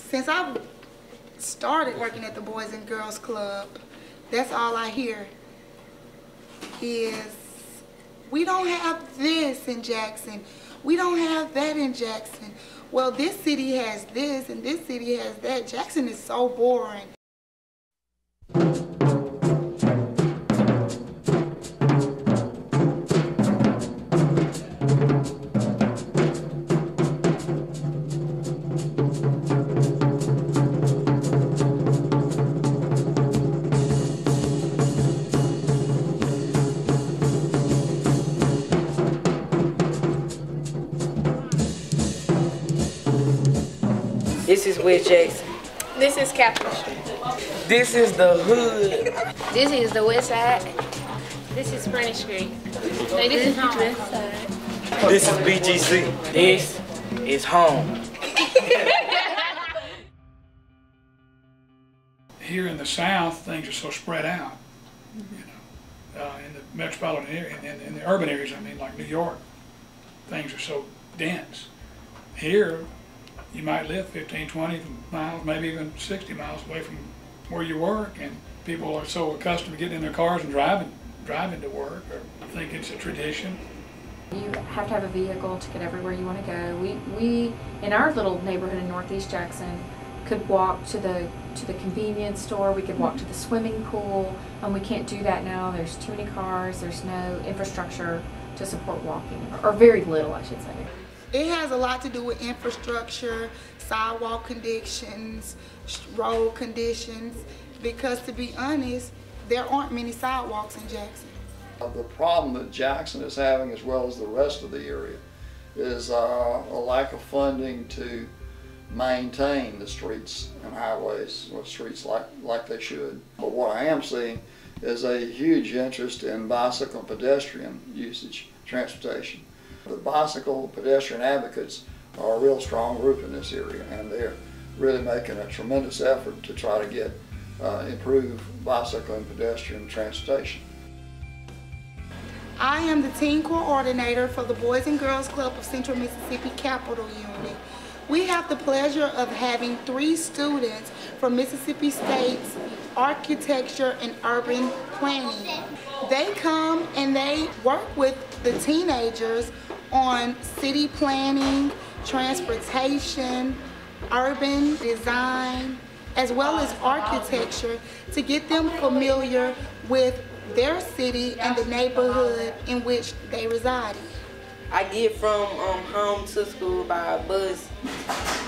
Since I started working at the Boys and Girls Club, that's all I hear is, we don't have this in Jackson. We don't have that in Jackson. Well, this city has this and this city has that. Jackson is so boring. This is West Jackson. This is Capitol Street. This is the hood. This is the West Side. This is French Street. No, this is home. West Side. This is BGC. This is home. Here in the South, things are so spread out. You know, in the metropolitan area, in the urban areas, I mean, like New York, things are so dense. Here, you might live 15, 20 miles, maybe even 60 miles away from where you work, and people are so accustomed to getting in their cars and driving to work, or think it's a tradition. You have to have a vehicle to get everywhere you want to go. We in our little neighborhood in Northeast Jackson could walk to the convenience store, we could walk to the swimming pool, and we can't do that now. There's too many cars, there's no infrastructure to support walking, or very little, I should say. It has a lot to do with infrastructure, sidewalk conditions, road conditions, because to be honest, there aren't many sidewalks in Jackson. The problem that Jackson is having, as well as the rest of the area, is a lack of funding to maintain the streets and highways, or streets like they should. But what I am seeing is a huge interest in bicycle and pedestrian usage, transportation. The bicycle pedestrian advocates are a real strong group in this area, and they're really making a tremendous effort to try to get improved bicycle and pedestrian transportation. I am the team coordinator for the Boys and Girls Club of Central Mississippi Capital Unit. We have the pleasure of having 3 students from Mississippi State's Architecture and Urban Planning. They come and they work with the teenagers on city planning, transportation, urban design, as well as architecture, to get them familiar with their city and the neighborhood in which they reside. I get from home to school by a bus.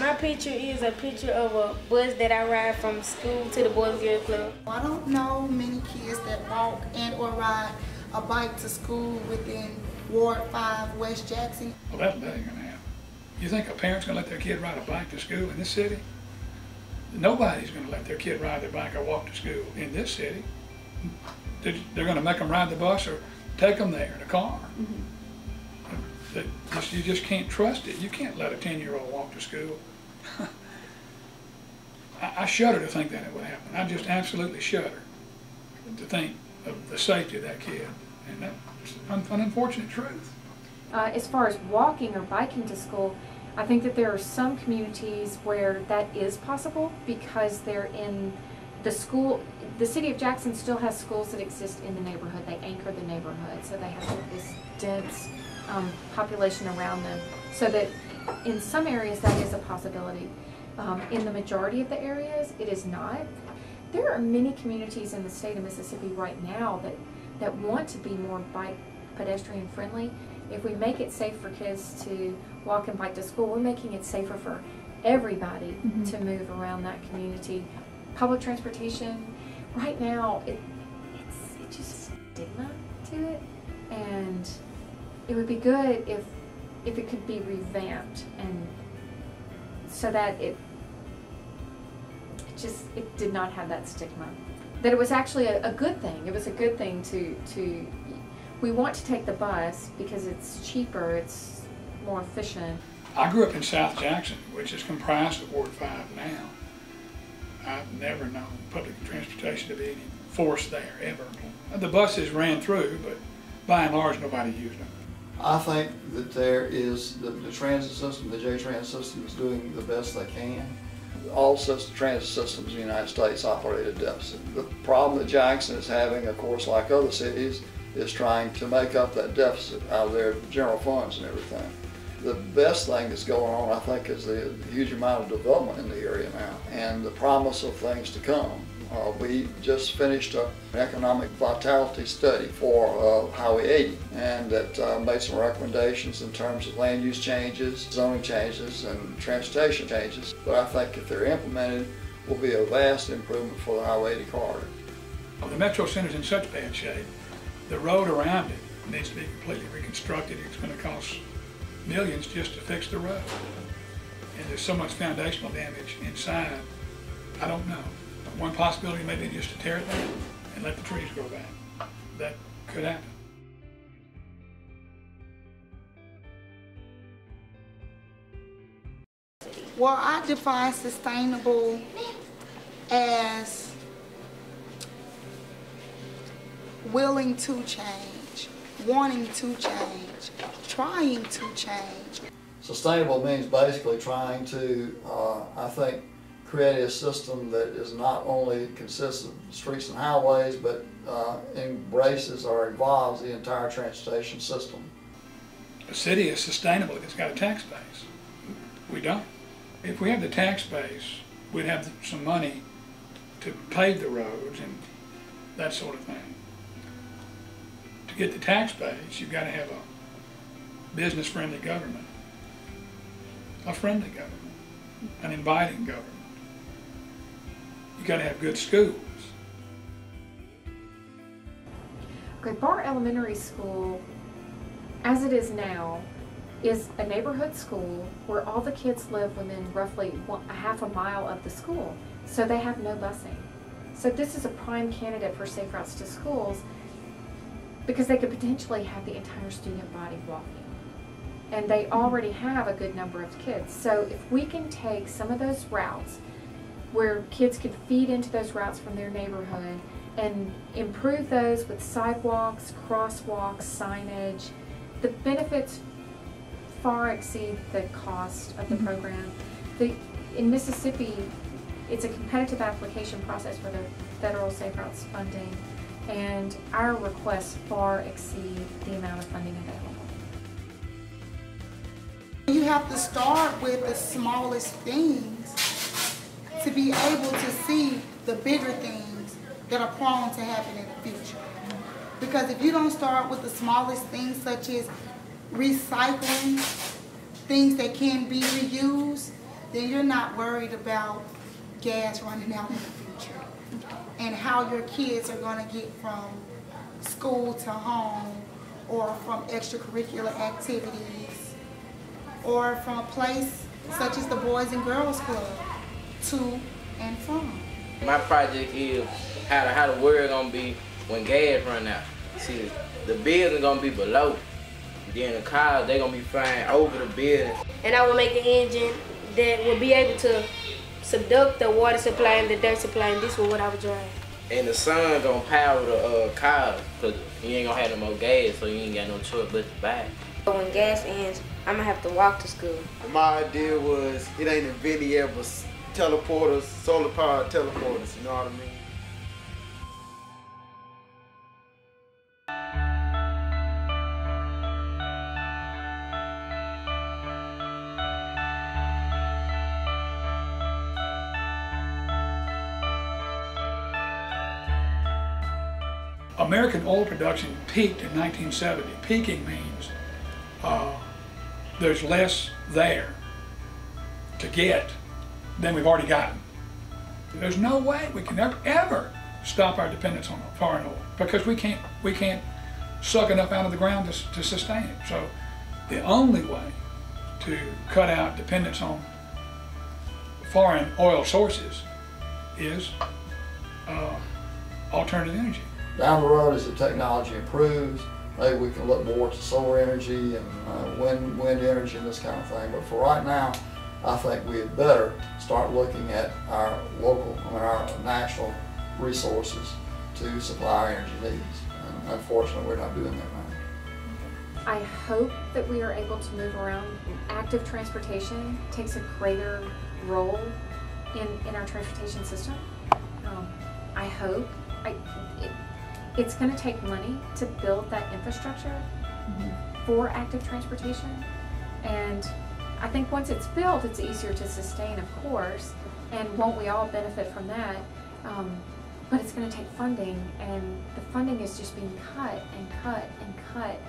My picture is a picture of a bus that I ride from school to the Boys and Girls Club. I don't know many kids that walk and or ride a bike to school within Ward 5, West Jackson. Well, that ain't gonna happen. You think a parent's gonna let their kid ride a bike to school in this city? Nobody's gonna let their kid ride their bike or walk to school in this city. They're gonna make them ride the bus or take them there in a car. You just can't trust it. You can't let a 10-year-old walk to school. I shudder to think that it would happen. I just absolutely shudder to think of the safety of that kid. And that's an unfortunate truth. As far as walking or biking to school, I think that there are some communities where that is possible because they're in the school. The city of Jackson still has schools that exist in the neighborhood. They anchor the neighborhood, so they have this dense population around them. So that in some areas that is a possibility. In the majority of the areas, it is not. There are many communities in the state of Mississippi right now that want to be more bike pedestrian friendly. If we make it safe for kids to walk and bike to school, we're making it safer for everybody to move around that community. Public transportation, right now, it's just stigma to it, and it would be good if it could be revamped, and so that it did not have that stigma. That it was actually a good thing. It was a good thing to we want to take the bus because it's cheaper, it's more efficient. I grew up in South Jackson, which is comprised of Ward 5 now. I've never known public transportation to be any force there, ever. The buses ran through, but by and large, nobody used them. I think that there is the transit system, the J-Trans system is doing the best they can. All transit systems in the United States operate at a deficit. The problem that Jackson is having, of course, like other cities, is trying to make up that deficit out of their general funds and everything. The best thing that's going on, I think, is the huge amount of development in the area now and the promise of things to come. We just finished an economic vitality study for Highway 80, and that made some recommendations in terms of land use changes, zoning changes, and transportation changes. But I think if they're implemented, will be a vast improvement for the Highway 80 corridor. Well, the Metro Center's in such bad shape. The road around it needs to be completely reconstructed. It's going to cost millions just to fix the road. And there's so much foundational damage inside, I don't know. One possibility may be just to tear it down and let the trees grow back. That could happen. Well, I define sustainable as willing to change, wanting to change, trying to change. Sustainable means basically trying to, I think, create a system that is not only consists of streets and highways, but embraces or involves the entire transportation system. A city is sustainable if it's got a tax base. We don't. If we have the tax base, we'd have some money to pave the roads and that sort of thing. To get the tax base, you've got to have a business-friendly government, a friendly government, an inviting government. You've got to have good schools. Okay, Barr Elementary School, as it is now, is a neighborhood school where all the kids live within roughly a half a mile of the school, so they have no busing. So this is a prime candidate for safe routes to schools because they could potentially have the entire student body walking. And they already have a good number of kids. So if we can take some of those routes where kids could feed into those routes from their neighborhood and improve those with sidewalks, crosswalks, signage, the benefits far exceed the cost of the program. In Mississippi, it's a competitive application process for the federal Safe Routes funding, and our requests far exceed the amount of funding available. You have to start with the smallest things to be able to see the bigger things that are prone to happen in the future. Because if you don't start with the smallest things, such as recycling, things that can be reused, then you're not worried about gas running out in the future and how your kids are going to get from school to home, or from extracurricular activities, or from a place such as the Boys and Girls Club to and from. My project is how the world gonna be when gas run out. See, the building gonna be below. Then the cars, they gonna be flying over the building. And I will make an engine that will be able to subduct the water supply and the dirt supply, and this is what I would drive. And the sun gonna power the cars, cause you ain't gonna have no more gas, so you ain't got no choice but to buy it. When gas ends, I'm gonna have to walk to school. My idea was, it ain't invented yet, but teleporters, solar powered teleporters, you know what I mean? American oil production peaked in 1970. Peaking means there's less there to get than we've already gotten. There's no way we can ever stop our dependence on foreign oil because we can't suck enough out of the ground to sustain it. So the only way to cut out dependence on foreign oil sources is alternative energy. Down the road, as the technology improves, maybe we can look more to solar energy and wind energy and this kind of thing. But for right now, I think we had better start looking at our local, our national resources to supply our energy needs. And unfortunately, we're not doing that now. I hope that we are able to move around. Active transportation takes a greater role in our transportation system. I hope, it's going to take money to build that infrastructure for active transportation. And I think once it's built, it's easier to sustain, of course, and won't we all benefit from that? But it's going to take funding, and the funding is just being cut and cut and cut.